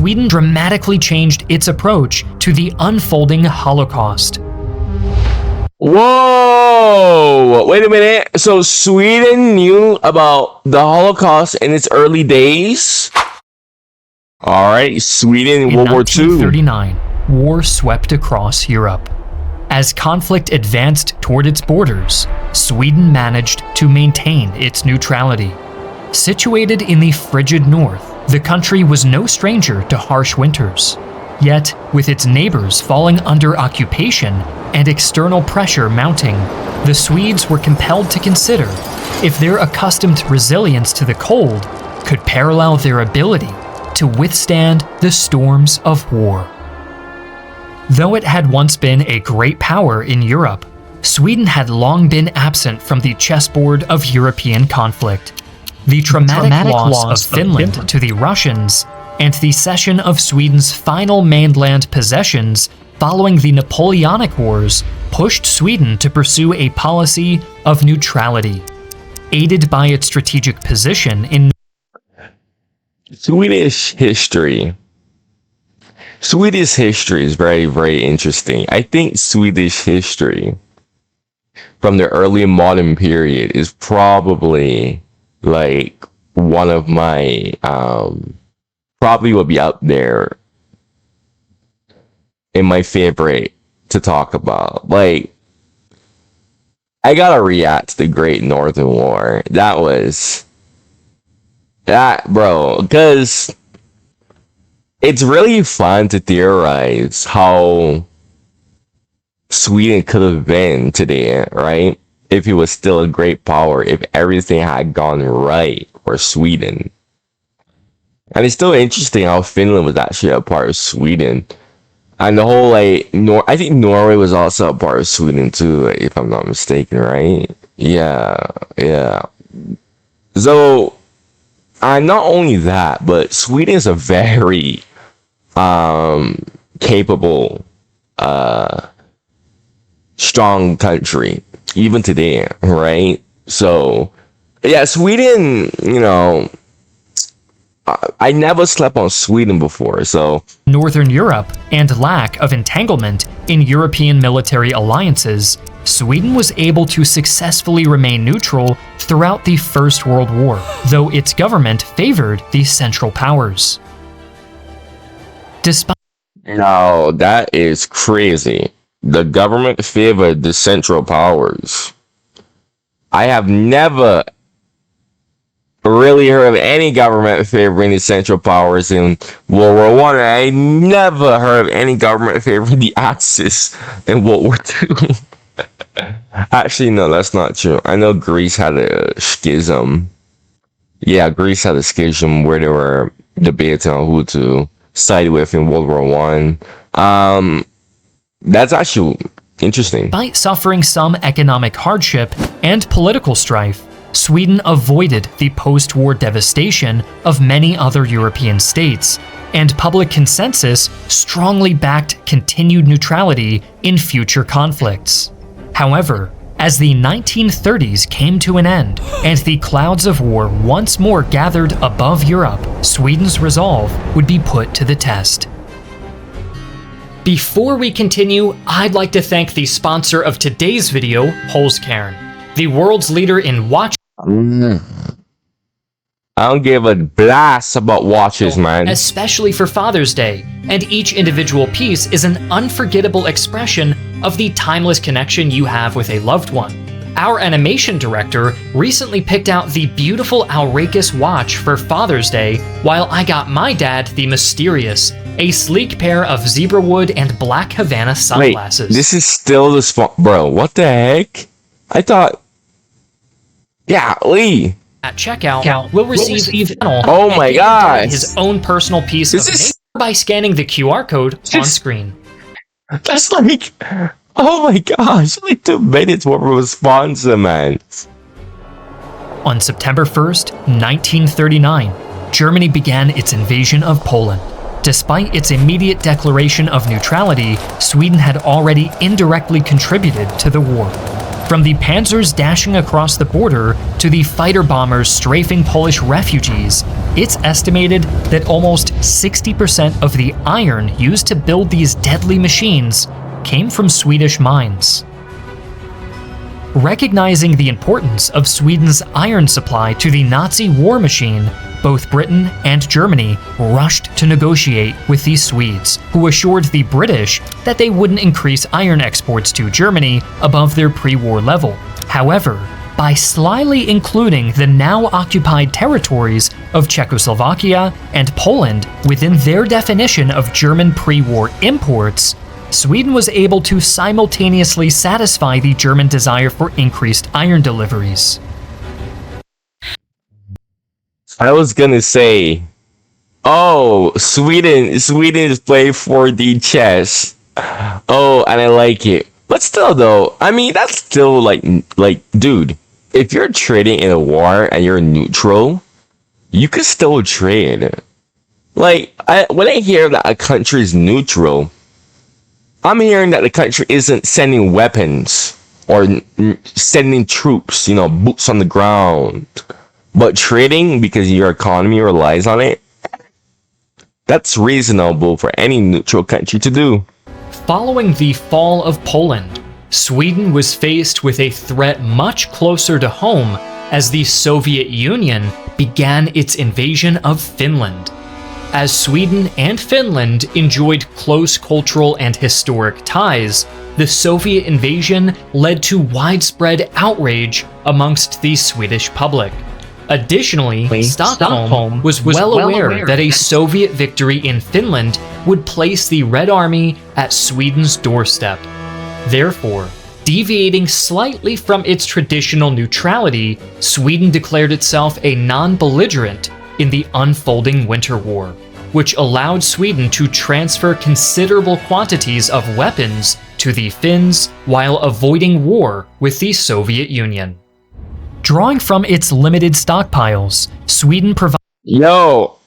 Sweden dramatically changed its approach to the unfolding Holocaust. Whoa! Wait a minute. So Sweden knew about the Holocaust in its early days? Alright, Sweden, World War II. In 1939, war swept across Europe. As conflict advanced toward its borders, Sweden managed to maintain its neutrality. Situated in the frigid north, the country was no stranger to harsh winters. Yet, with its neighbors falling under occupation and external pressure mounting, the Swedes were compelled to consider if their accustomed resilience to the cold could parallel their ability to withstand the storms of war. Though it had once been a great power in Europe, Sweden had long been absent from the chessboard of European conflict. The traumatic loss of Finland to the Russians and the cession of Sweden's final mainland possessions following the Napoleonic Wars pushed Sweden to pursue a policy of neutrality. Aided by its strategic position in Swedish history. Swedish history is very, very interesting. I think Swedish history from the early modern period is probably like one of my probably will be up there in my favorite to talk about. Like, I gotta react to the Great Northern War. That, bro, because it's really fun to theorize how Sweden could have been today, right? If it was still a great power, if everything had gone right for Sweden. And it's still interesting how Finland was actually a part of Sweden. And the whole, like, I think Norway was also a part of Sweden too, if I'm not mistaken, right? Yeah. So, not only that, but Sweden is a very capable, strong country, even today, right? So, yeah, Sweden, you know, I never slept on Sweden before, so... Northern Europe and lack of entanglement in European military alliances, Sweden was able to successfully remain neutral throughout the First World War, though its government favored the Central Powers. Despite... No, that is crazy. The government favored the Central Powers. I have never really heard of any government favoring the Central Powers in World War One. I never heard of any government favoring the Axis in World War Two. Actually, no, that's not true. I know Greece had a schism. Yeah, Greece had a schism where they were debating on who to side with in World War One. That's actually interesting. Despite suffering some economic hardship and political strife, Sweden avoided the post-war devastation of many other European states, and public consensus strongly backed continued neutrality in future conflicts. However, as the 1930s came to an end and the clouds of war once more gathered above Europe, Sweden's resolve would be put to the test. Before we continue, I'd like to thank the sponsor of today's video, Holzkern, the world's leader in watch. I don't give a blast about watches, man. Especially for Father's Day, and each individual piece is an unforgettable expression of the timeless connection you have with a loved one. Our animation director recently picked out the beautiful Auracus watch for Father's Day, while I got my dad the mysterious, a sleek pair of zebra wood and black Havana sunglasses. Wait, this is still the bro, what the heck? I thought... Yeah, Lee. At checkout, will receive oh my gosh, his own personal piece of mail by scanning the QR code on screen. That's like, oh my gosh, like 2 minutes worth of a sponsor, man. On September 1st, 1939, Germany began its invasion of Poland. Despite its immediate declaration of neutrality, Sweden had already indirectly contributed to the war. From the panzers dashing across the border to the fighter bombers strafing Polish refugees, It's estimated that almost 60% of the iron used to build these deadly machines came from Swedish mines. Recognizing the importance of Sweden's iron supply to the Nazi war machine, both Britain and Germany rushed to negotiate with the Swedes, who assured the British that they wouldn't increase iron exports to Germany above their pre-war level. However, by slyly including the now occupied territories of Czechoslovakia and Poland within their definition of German pre-war imports, Sweden was able to simultaneously satisfy the German desire for increased iron deliveries. I was gonna say, oh, Sweden is playing for the chess. Oh, and I like it. But still, though, I mean, that's still like, dude, if you're trading in a war and you're neutral, you can still trade. Like, when I hear that a country is neutral, I'm hearing that the country isn't sending weapons or sending troops, boots on the ground, but trading because your economy relies on it. That's reasonable for any neutral country to do. Following the fall of Poland, Sweden was faced with a threat much closer to home as the Soviet Union began its invasion of Finland. As Sweden and Finland enjoyed close cultural and historic ties, the Soviet invasion led to widespread outrage amongst the Swedish public. Additionally, Stockholm was well aware that a Soviet victory in Finland would place the Red Army at Sweden's doorstep. Therefore, deviating slightly from its traditional neutrality, Sweden declared itself a non-belligerent in the unfolding Winter War, which allowed Sweden to transfer considerable quantities of weapons to the Finns while avoiding war with the Soviet Union. Drawing from its limited stockpiles, Sweden provided... Yo!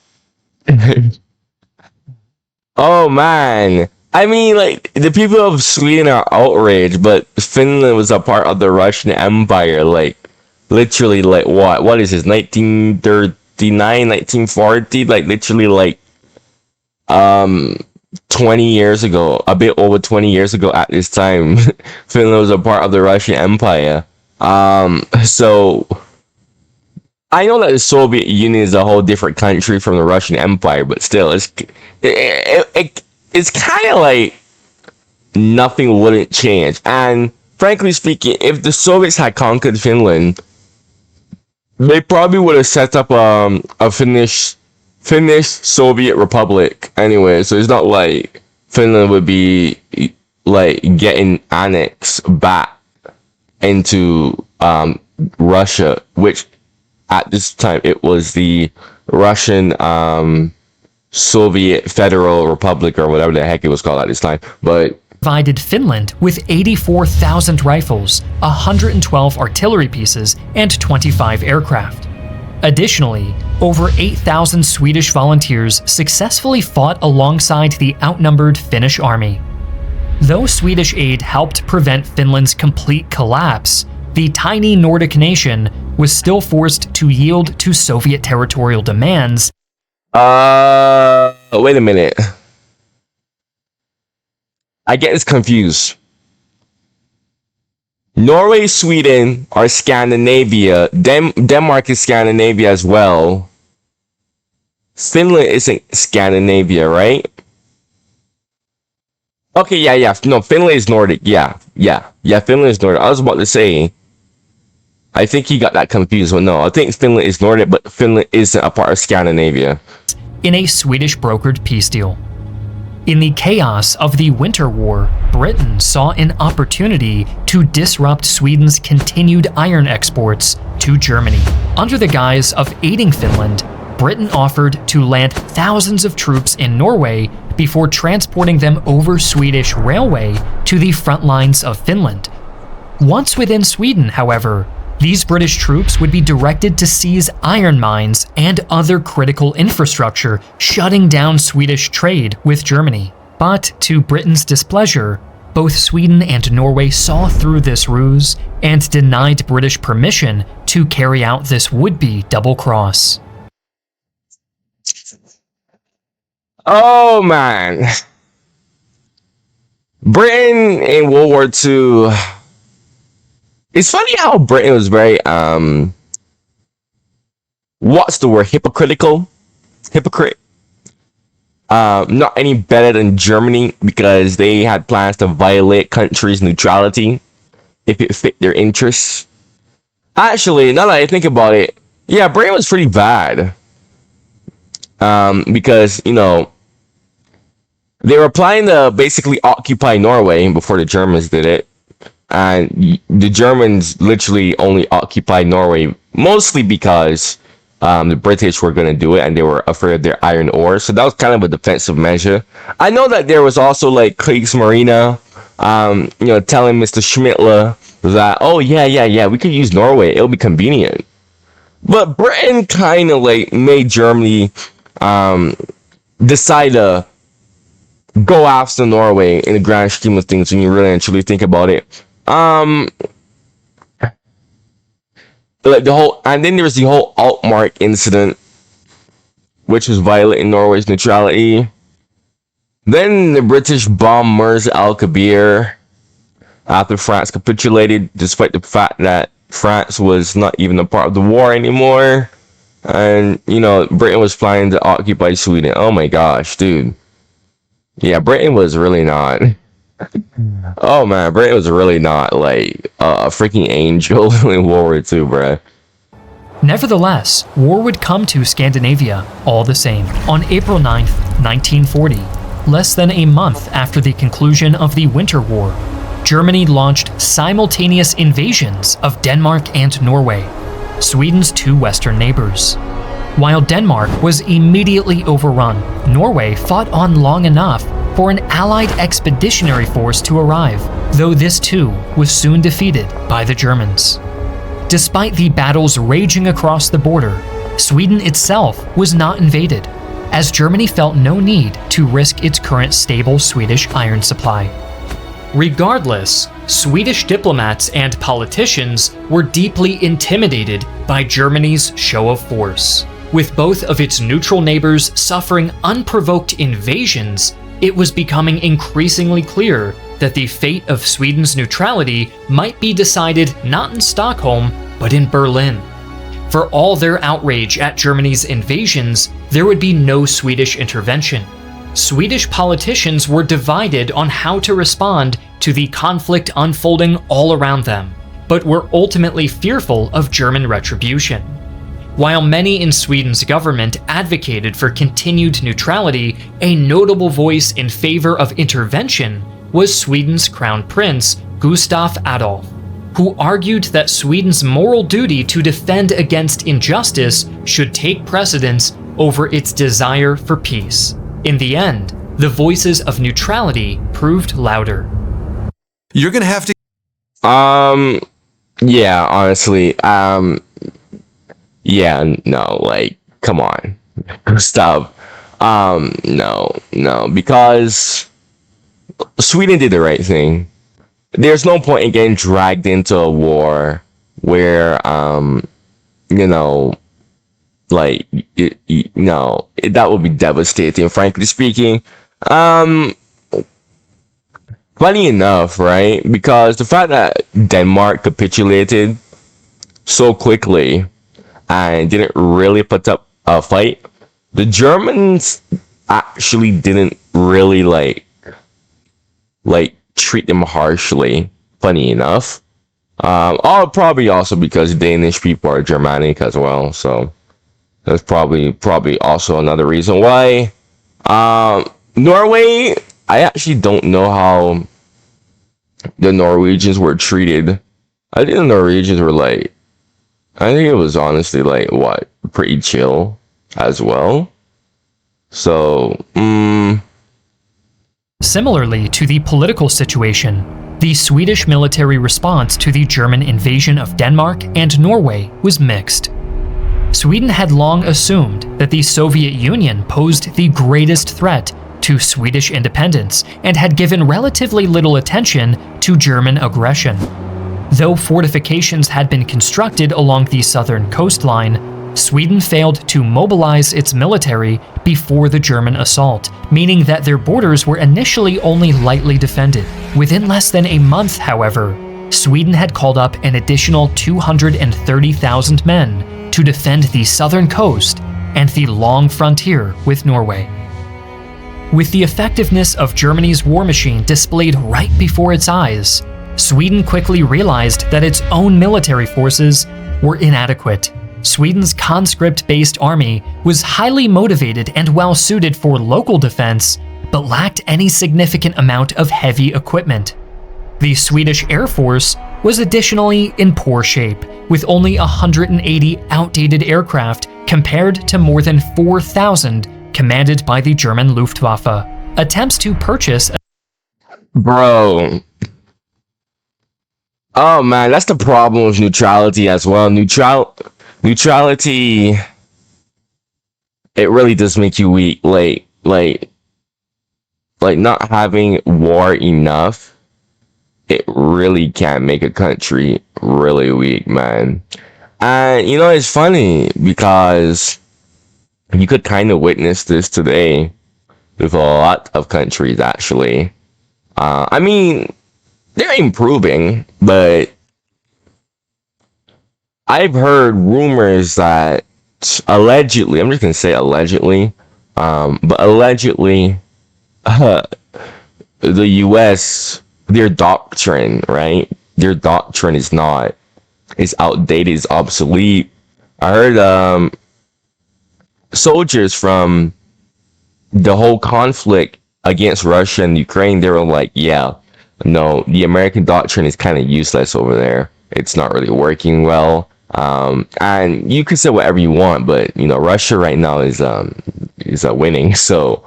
Oh man! I mean, like, the people of Sweden are outraged, but Finland was a part of the Russian Empire, like, literally, like, what is this, 1939, 1940? Like, literally, like, 20 years ago, a bit over 20 years ago at this time, Finland was a part of the Russian Empire. So I know that the Soviet Union is a whole different country from the Russian Empire, but still, it's kind of like nothing wouldn't change. And frankly speaking, if the Soviets had conquered Finland, they probably would have set up a Finnish Soviet Republic anyway. So it's not like Finland would be like getting annexed back into Russia, which at this time it was the Russian Soviet Federal Republic, or whatever the heck it was called at this time. But provided Finland with 84,000 rifles, 112 artillery pieces, and 25 aircraft. Additionally, over 8,000 Swedish volunteers successfully fought alongside the outnumbered Finnish army. Though Swedish aid helped prevent Finland's complete collapse, the tiny Nordic nation was still forced to yield to Soviet territorial demands. Wait a minute. I get this confused. Norway, Sweden are Scandinavia. Denmark is Scandinavia as well. Finland isn't Scandinavia, right? Okay, yeah. No, Finland is Nordic. Yeah. Finland is Nordic. I was about to say, I think he got that confused. But no, I think Finland is Nordic, but Finland isn't a part of Scandinavia. In a Swedish brokered peace deal. In the chaos of the Winter War, Britain saw an opportunity to disrupt Sweden's continued iron exports to Germany. Under the guise of aiding Finland, Britain offered to land thousands of troops in Norway before transporting them over Swedish railway to the front lines of Finland. Once within Sweden, however, these British troops would be directed to seize iron mines and other critical infrastructure, shutting down Swedish trade with Germany. But to Britain's displeasure, both Sweden and Norway saw through this ruse and denied British permission to carry out this would-be double cross. Oh man, Britain in World War II. It's funny how Britain was very what's the word? Hypocritical, hypocrite. Not any better than Germany because they had plans to violate countries' neutrality if it fit their interests. Actually, now that I think about it, yeah, Britain was pretty bad. Because they were planning to basically occupy Norway before the Germans did it, and the Germans literally only occupied Norway mostly because the British were going to do it and they were afraid of their iron ore. So that was kind of a defensive measure. I know that there was also like Kriegsmarine, telling Mr. Schmittler that, oh yeah, we could use Norway. It'll be convenient. But Britain kind of like made Germany decide to go after Norway in the grand scheme of things when you really and truly think about it. Like and then there's the whole Altmark incident, which was violating Norway's neutrality. Then the British bombed Mers Al Kabir after France capitulated, despite the fact that France was not even a part of the war anymore. And, Britain was planning to occupy Sweden. Oh my gosh, dude. Yeah, Britain was really not. Oh man, Britain was really not like a freaking angel in World War II, bruh. Nevertheless, war would come to Scandinavia all the same. On April 9th, 1940, less than a month after the conclusion of the Winter War, Germany launched simultaneous invasions of Denmark and Norway, Sweden's two western neighbors. While Denmark was immediately overrun, Norway fought on long enough for an Allied expeditionary force to arrive, though this too was soon defeated by the Germans. Despite the battles raging across the border, Sweden itself was not invaded, as Germany felt no need to risk its current stable Swedish iron supply. Regardless, Swedish diplomats and politicians were deeply intimidated by Germany's show of force. With both of its neutral neighbors suffering unprovoked invasions, it was becoming increasingly clear that the fate of Sweden's neutrality might be decided not in Stockholm, but in Berlin. For all their outrage at Germany's invasions, there would be no Swedish intervention. Swedish politicians were divided on how to respond to the conflict unfolding all around them, but were ultimately fearful of German retribution. While many in Sweden's government advocated for continued neutrality, a notable voice in favor of intervention was Sweden's Crown Prince, Gustav Adolf, who argued that Sweden's moral duty to defend against injustice should take precedence over its desire for peace. In the end, the voices of neutrality proved louder. You're gonna have to... Yeah, honestly, yeah, no, like, come on, Gustav. No, because Sweden did the right thing. There's no point in getting dragged into a war where, like, that would be devastating, frankly speaking. Funny enough, right? Because the fact that Denmark capitulated so quickly and didn't really put up a fight, the Germans actually didn't really like treat them harshly. Funny enough, probably also because Danish people are Germanic as well, so that's probably also another reason why. Norway, I actually don't know how the Norwegians were treated. I think the Norwegians were like, I think it was honestly like pretty chill as well. So, Similarly to the political situation, the Swedish military response to the German invasion of Denmark and Norway was mixed. Sweden had long assumed that the Soviet Union posed the greatest threat to Swedish independence and had given relatively little attention to German aggression. Though fortifications had been constructed along the southern coastline, Sweden failed to mobilize its military before the German assault, meaning that their borders were initially only lightly defended. Within less than a month, however, Sweden had called up an additional 230,000 men to defend the southern coast and the long frontier with Norway. With the effectiveness of Germany's war machine displayed right before its eyes, Sweden quickly realized that its own military forces were inadequate. Sweden's conscript-based army was highly motivated and well-suited for local defense, but lacked any significant amount of heavy equipment. The Swedish Air Force was additionally in poor shape, with only 180 outdated aircraft compared to more than 4,000 commanded by the German Luftwaffe. Attempts to purchase... Bro. Oh man, that's the problem with neutrality as well. Neutrality, it really does make you weak. Like not having war enough, it really can make a country really weak, man. And you know, it's funny because you could kind of witness this today with a lot of countries, actually. I mean, they're improving, but I've heard rumors that allegedly, I'm just gonna say allegedly, but allegedly, the US, their doctrine, right? Their doctrine is outdated, is obsolete. I heard soldiers from the whole conflict against Russia and Ukraine, they were like, yeah, no, the American doctrine is kind of useless over there. It's not really working well. And you can say whatever you want, but you know, Russia right now is winning. So,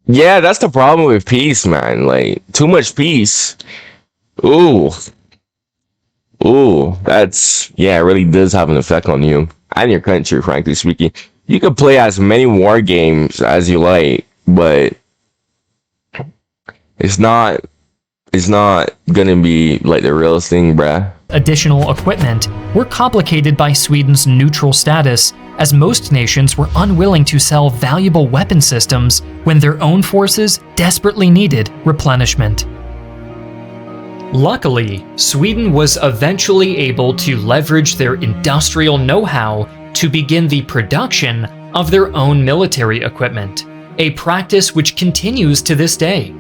yeah, that's the problem with peace, man. Like too much peace. Ooh, that's, yeah, it really does have an effect on you and your country, frankly speaking. You can play as many war games as you like, but it's not gonna be like the real thing, bruh. Additional equipment were complicated by Sweden's neutral status, as most nations were unwilling to sell valuable weapon systems when their own forces desperately needed replenishment. Luckily, Sweden was eventually able to leverage their industrial know-how to begin the production of their own military equipment, a practice which continues to this day.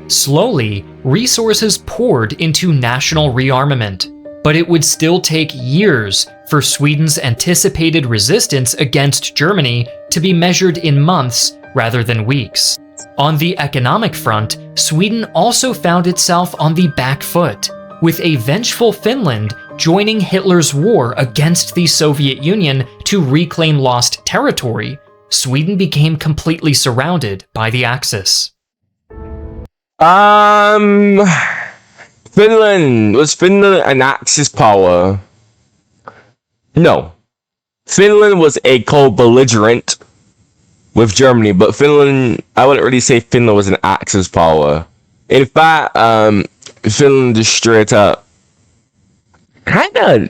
Slowly, resources poured into national rearmament, but it would still take years for Sweden's anticipated resistance against Germany to be measured in months rather than weeks. On the economic front, Sweden also found itself on the back foot, with a vengeful Finland joining Hitler's war against the Soviet Union to reclaim lost territory. Sweden became completely surrounded by the Axis. Finland, was Finland an Axis power? No. Finland was a co-belligerent with Germany, but Finland, I wouldn't really say Finland was an Axis power. In fact, Finland just straight up kind of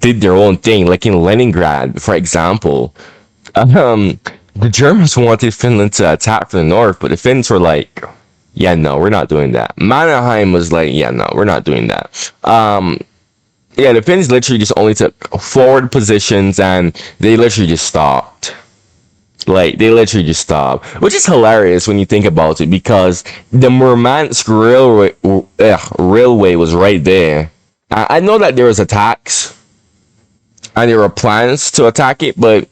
did their own thing, like in Leningrad, for example. The Germans wanted Finland to attack from the north, but the Finns were like, yeah, no, we're not doing that. Mannerheim was like, yeah, no, we're not doing that. Yeah, the Finns literally just only took forward positions and they literally just stopped. Like, they literally just stopped. Which is hilarious when you think about it, because the Murmansk railway was right there. I know that there was attacks and there were plans to attack it, but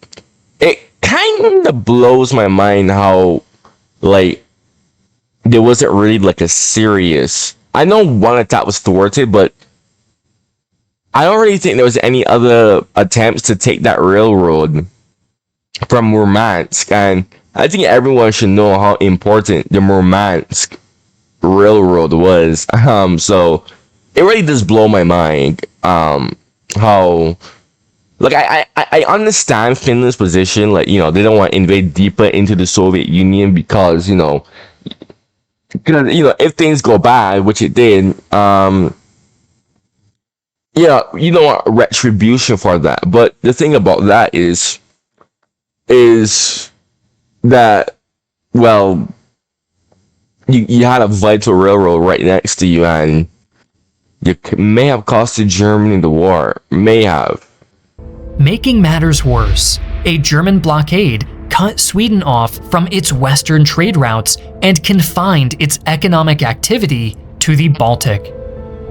it kind of blows my mind how, like, there wasn't really like a serious... I know one attack was thwarted, but I don't really think there was any other attempts to take that railroad from Murmansk. And I think everyone should know how important the Murmansk railroad was. So it really does blow my mind how... Like, I understand Finland's position. Like, you know, they don't want to invade deeper into the Soviet Union because, you know, if things go bad, which it did, yeah, you know what, retribution for that. But the thing about that is that, well, you had a vital railroad right next to you, and you may have costed Germany the war. May have. Making matters worse, a German blockade cut Sweden off from its western trade routes and confined its economic activity to the Baltic.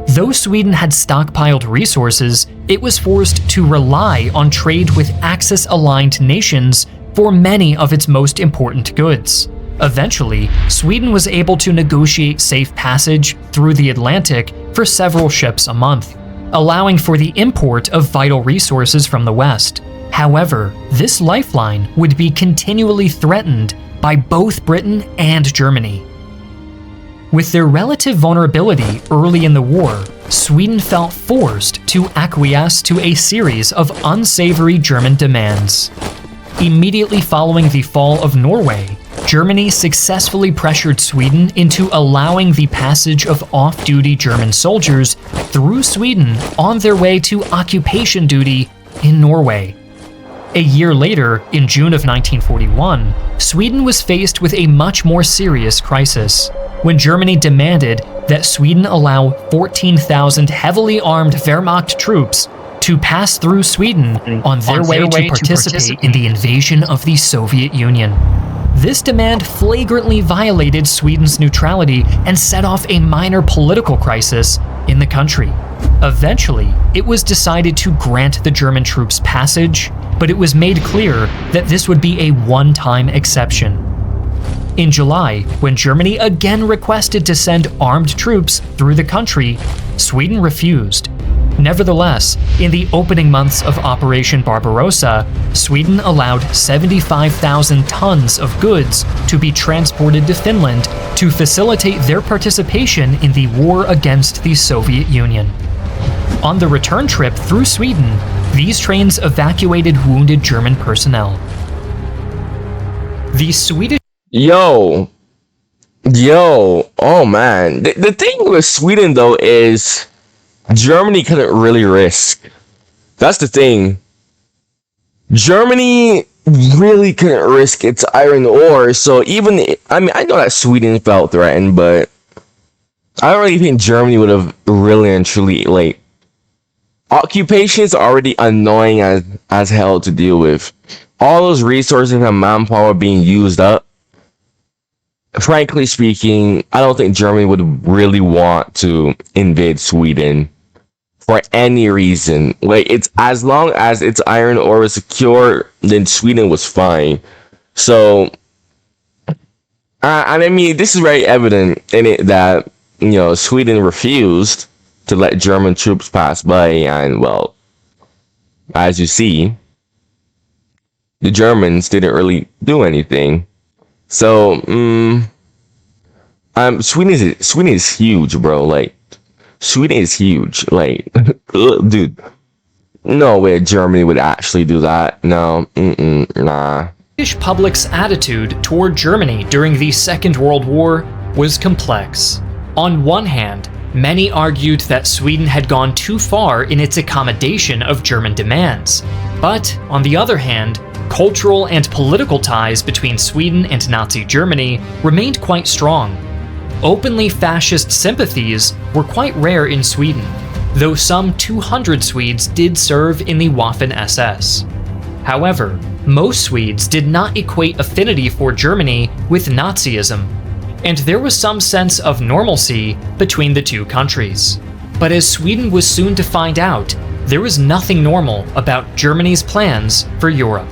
Though Sweden had stockpiled resources, it was forced to rely on trade with Axis-aligned nations for many of its most important goods. Eventually, Sweden was able to negotiate safe passage through the Atlantic for several ships a month, allowing for the import of vital resources from the West. However, this lifeline would be continually threatened by both Britain and Germany. With their relative vulnerability early in the war, Sweden felt forced to acquiesce to a series of unsavory German demands. Immediately following the fall of Norway, Germany successfully pressured Sweden into allowing the passage of off-duty German soldiers through Sweden on their way to occupation duty in Norway. A year later, in June of 1941, Sweden was faced with a much more serious crisis, when Germany demanded that Sweden allow 14,000 heavily armed Wehrmacht troops to pass through Sweden on their way to participate in the invasion of the Soviet Union. This demand flagrantly violated Sweden's neutrality and set off a minor political crisis in the country. Eventually, it was decided to grant the German troops passage, but it was made clear that this would be a one-time exception. In July, when Germany again requested to send armed troops through the country, Sweden refused. Nevertheless, in the opening months of Operation Barbarossa, Sweden allowed 75,000 tons of goods to be transported to Finland to facilitate their participation in the war against the Soviet Union. On the return trip through Sweden, these trains evacuated wounded German personnel. The Swedish Yo, oh man. The thing with Sweden though is Germany couldn't really risk. That's the thing. Germany really couldn't risk its iron ore, so even, I mean, I know that Sweden felt threatened, but I don't really think Germany would have really and truly, like, occupation is already annoying as hell to deal with. All those resources and manpower being used up. Frankly speaking, I don't think Germany would really want to invade Sweden for any reason. Like, it's as long as its iron ore was secure, then Sweden was fine. So, and I mean, this is very evident in it that, you know, Sweden refused to let German troops pass by, and well, as you see, the Germans didn't really do anything. So, Sweden is huge, bro. Like, Sweden is huge. Like, dude, no way Germany would actually do that. No, nah. British public's attitude toward Germany during the Second World War was complex. On one hand, many argued that Sweden had gone too far in its accommodation of German demands. But, on the other hand, cultural and political ties between Sweden and Nazi Germany remained quite strong. Openly fascist sympathies were quite rare in Sweden, though some 200 Swedes did serve in the Waffen-SS. However, most Swedes did not equate affinity for Germany with Nazism, and there was some sense of normalcy between the two countries. But as Sweden was soon to find out, there was nothing normal about Germany's plans for Europe.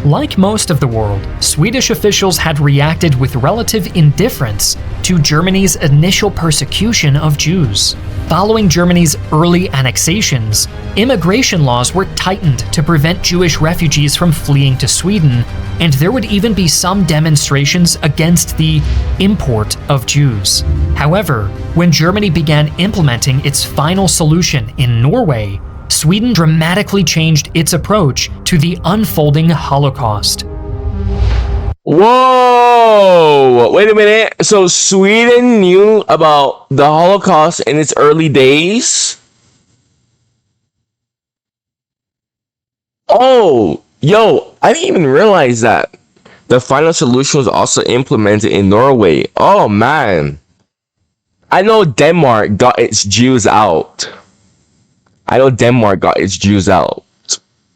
Like most of the world, Swedish officials had reacted with relative indifference to Germany's initial persecution of Jews. Following Germany's early annexations, immigration laws were tightened to prevent Jewish refugees from fleeing to Sweden, and there would even be some demonstrations against the import of Jews. However, when Germany began implementing its final solution in Norway, Sweden dramatically changed its approach to the unfolding Holocaust. Whoa! Whoa! Wait a minute. So Sweden knew about the Holocaust in its early days? Oh, yo, I didn't even realize that. The final solution was also implemented in Norway. Oh man. I know Denmark got its Jews out. I know Denmark got its Jews out.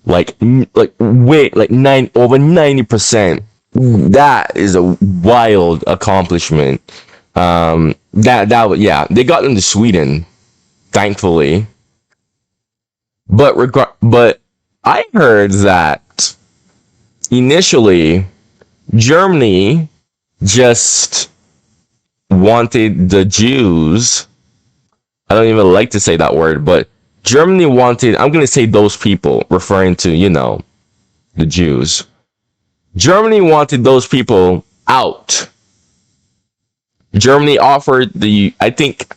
Like 90%. That is a wild accomplishment. Yeah, they got them to Sweden, thankfully. But I heard that initially Germany just wanted the Jews. I don't even like to say that word, but Germany wanted, I'm going to say those people, referring to, the Jews. Germany wanted those people out. Germany offered I think,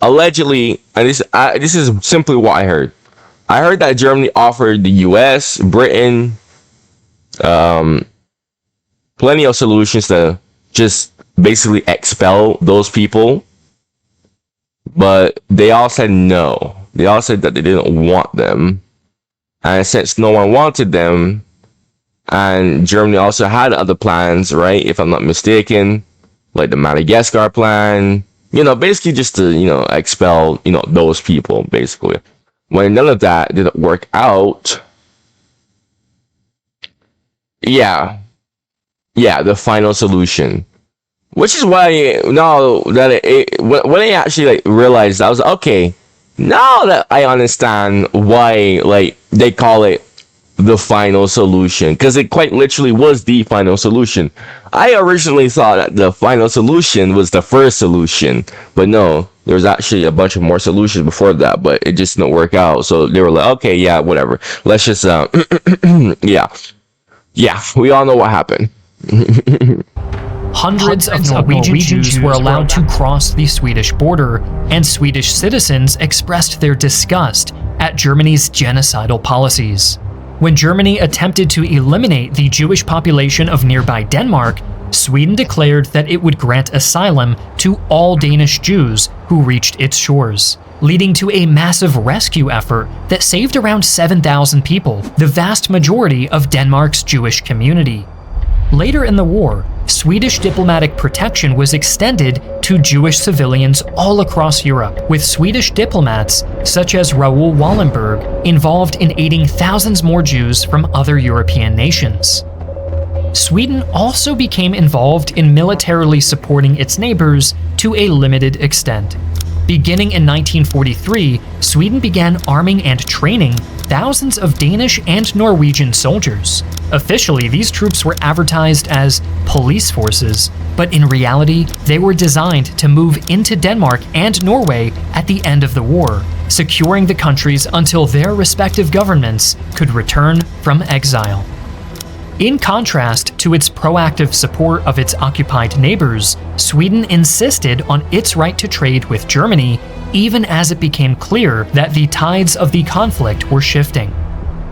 allegedly, and this is simply what I heard. I heard that Germany offered the US, Britain, plenty of solutions to just basically expel those people. But they all said no. They all said that they didn't want them. And since no one wanted them, and Germany also had other plans, right? If I'm not mistaken, like the Madagascar plan, basically just to, expel, those people, basically. When none of that didn't work out, yeah, the final solution. Which is why now that when I actually realized, I was like, okay, now that I understand why they call it the final solution, because it quite literally was the final solution. I originally thought that the final solution was the first solution, but no, there was actually a bunch of more solutions before that, but it just didn't work out. So they were like, okay, yeah, whatever. Let's just yeah, we all know what happened. Hundreds of Norwegian Jews were allowed to cross the Swedish border, and Swedish citizens expressed their disgust at Germany's genocidal policies. When Germany attempted to eliminate the Jewish population of nearby Denmark, Sweden declared that it would grant asylum to all Danish Jews who reached its shores, leading to a massive rescue effort that saved around 7,000 people, the vast majority of Denmark's Jewish community. Later in the war, Swedish diplomatic protection was extended to Jewish civilians all across Europe, with Swedish diplomats such as Raoul Wallenberg involved in aiding thousands more Jews from other European nations. Sweden also became involved in militarily supporting its neighbors to a limited extent. Beginning in 1943, Sweden began arming and training thousands of Danish and Norwegian soldiers. Officially, these troops were advertised as police forces, but in reality, they were designed to move into Denmark and Norway at the end of the war, securing the countries until their respective governments could return from exile. In contrast to its proactive support of its occupied neighbors, Sweden insisted on its right to trade with Germany, even as it became clear that the tides of the conflict were shifting.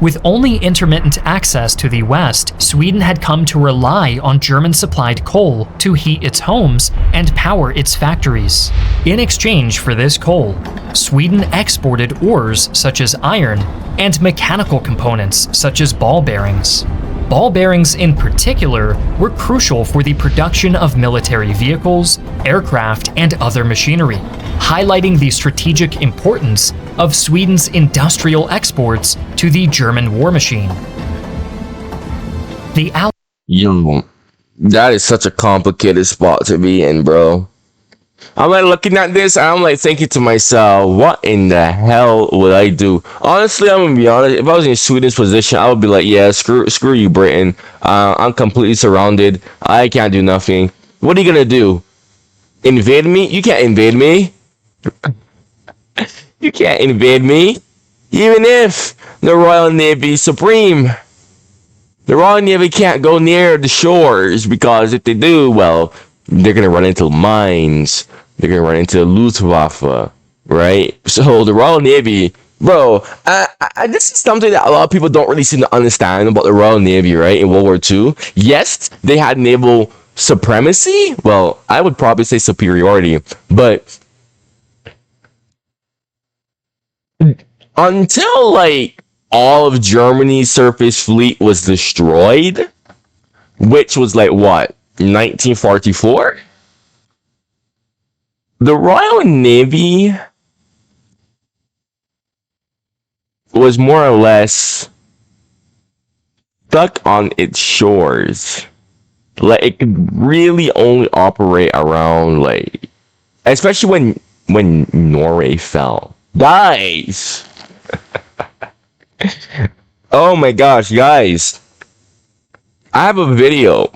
With only intermittent access to the West, Sweden had come to rely on German-supplied coal to heat its homes and power its factories. In exchange for this coal, Sweden exported ores such as iron and mechanical components such as ball bearings. Ball bearings in particular were crucial for the production of military vehicles, aircraft, and other machinery, highlighting the strategic importance of Sweden's industrial exports to the German war machine. Yo, that is such a complicated spot to be in, bro. I'm looking at this and I'm thinking to myself, what in the hell would I do? Honestly, I'm gonna be honest, if I was in Sweden's position, I would be like, yeah, screw you, Britain. I'm completely surrounded. I can't do nothing. What are you gonna do? Invade me? You can't invade me. You can't invade me. Even if the Royal Navy is supreme. The Royal Navy can't go near the shores, because if they do, well, they're gonna run into mines. They're gonna run into Luftwaffe, right? So the Royal Navy, bro, this is something that a lot of people don't really seem to understand about the Royal Navy, right? In World War II, yes, they had naval supremacy? Well, I would probably say superiority, but until like all of Germany's surface fleet was destroyed, which was like what, 1944? The Royal Navy was more or less stuck on its shores. Like it could really only operate around like, especially when Norway fell. Guys, oh my gosh, guys, I have a video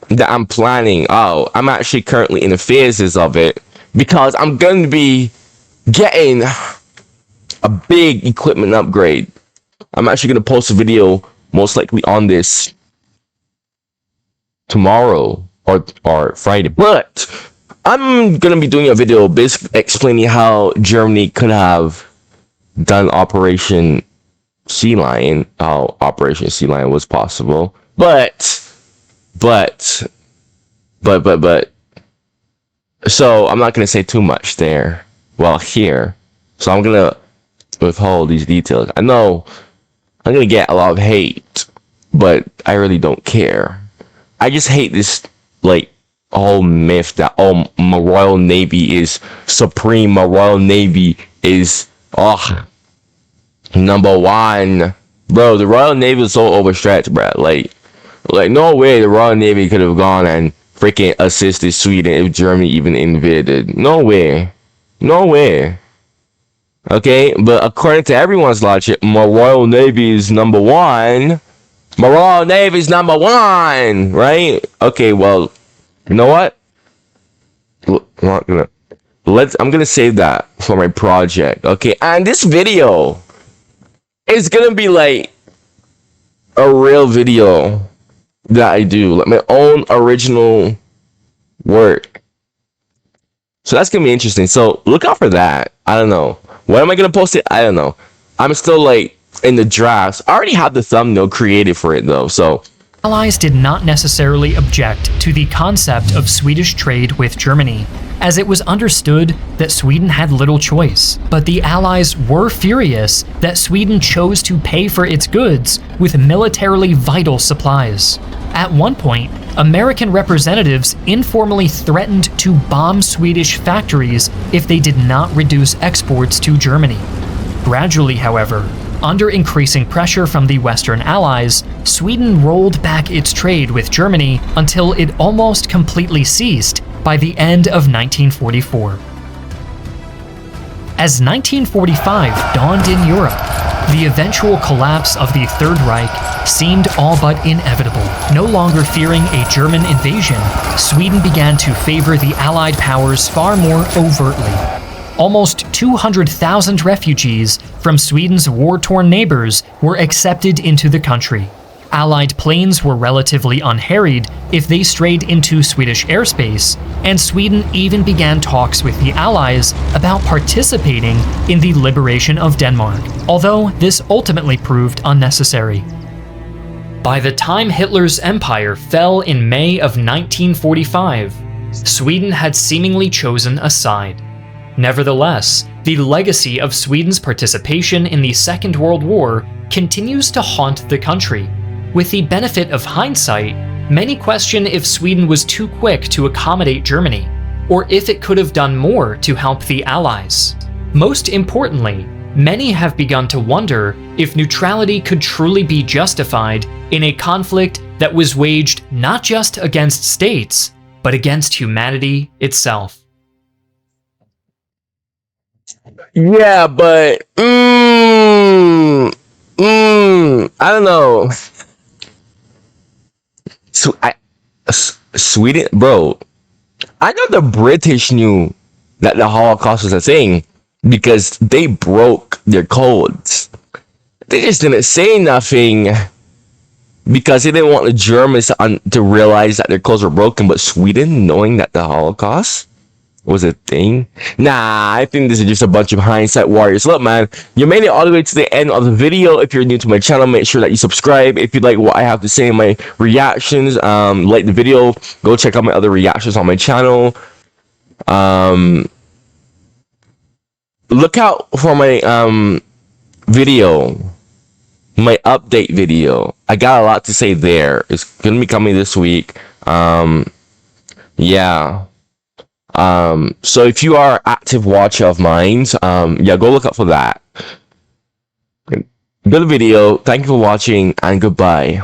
that I'm planning. Oh, I'm actually currently in the phases of it because I'm going to be getting a big equipment upgrade. I'm actually going to post a video most likely on this tomorrow or Friday, but I'm going to be doing a video basically explaining how Germany could have done Operation Sea Lion, how Operation Sea Lion was possible, but so I'm not going to say too much there here, so I'm going to withhold these details. I know I'm going to get a lot of hate, but I really don't care. I just hate this like whole myth that my Royal Navy is supreme, my Royal Navy is number one. Bro, the Royal Navy is so overstretched, bro. Like no way the Royal Navy could have gone and freaking assisted Sweden if Germany even invaded. No way. No way. Okay, but according to everyone's logic, my Royal Navy is number one. My Royal Navy is number one, right? Okay, well, you know what? I'm gonna save that for my project. Okay, and this video is gonna be like a real video that I do, like my own original work. So that's gonna be interesting. So look out for that. I don't know. When am I gonna post it? I don't know. I'm still like in the drafts. I already have the thumbnail created for it though, so. Allies did not necessarily object to the concept of Swedish trade with Germany, as it was understood that Sweden had little choice. But the Allies were furious that Sweden chose to pay for its goods with militarily vital supplies. At one point, American representatives informally threatened to bomb Swedish factories if they did not reduce exports to Germany. Gradually, however, under increasing pressure from the Western Allies, Sweden rolled back its trade with Germany until it almost completely ceased by the end of 1944. As 1945 dawned in Europe, the eventual collapse of the Third Reich seemed all but inevitable. No longer fearing a German invasion, Sweden began to favor the Allied powers far more overtly. Almost 200,000 refugees from Sweden's war-torn neighbors were accepted into the country. Allied planes were relatively unharried if they strayed into Swedish airspace, and Sweden even began talks with the Allies about participating in the liberation of Denmark, although this ultimately proved unnecessary. By the time Hitler's empire fell in May of 1945, Sweden had seemingly chosen a side. Nevertheless, the legacy of Sweden's participation in the Second World War continues to haunt the country. With the benefit of hindsight, many question if Sweden was too quick to accommodate Germany, or if it could have done more to help the Allies. Most importantly, many have begun to wonder if neutrality could truly be justified in a conflict that was waged not just against states, but against humanity itself. Yeah, but I don't know. So Sweden, bro. I know the British knew that the Holocaust was a thing because they broke their codes. They just didn't say nothing because they didn't want the Germans to realize that their codes were broken. But Sweden, knowing that the Holocaust was a thing. Nah, I think this is just a bunch of hindsight warriors. Look, man, you made it all the way to the end of the video. If you're new to my channel, make sure that you subscribe. If you like what I have to say in my reactions, like the video, go check out my other reactions on my channel. Look out for my video, my update video. I got a lot to say there. It's gonna be coming this week. Yeah. So if you are active watcher of mine, yeah, go look up for that. Good video. Thank you for watching, and goodbye.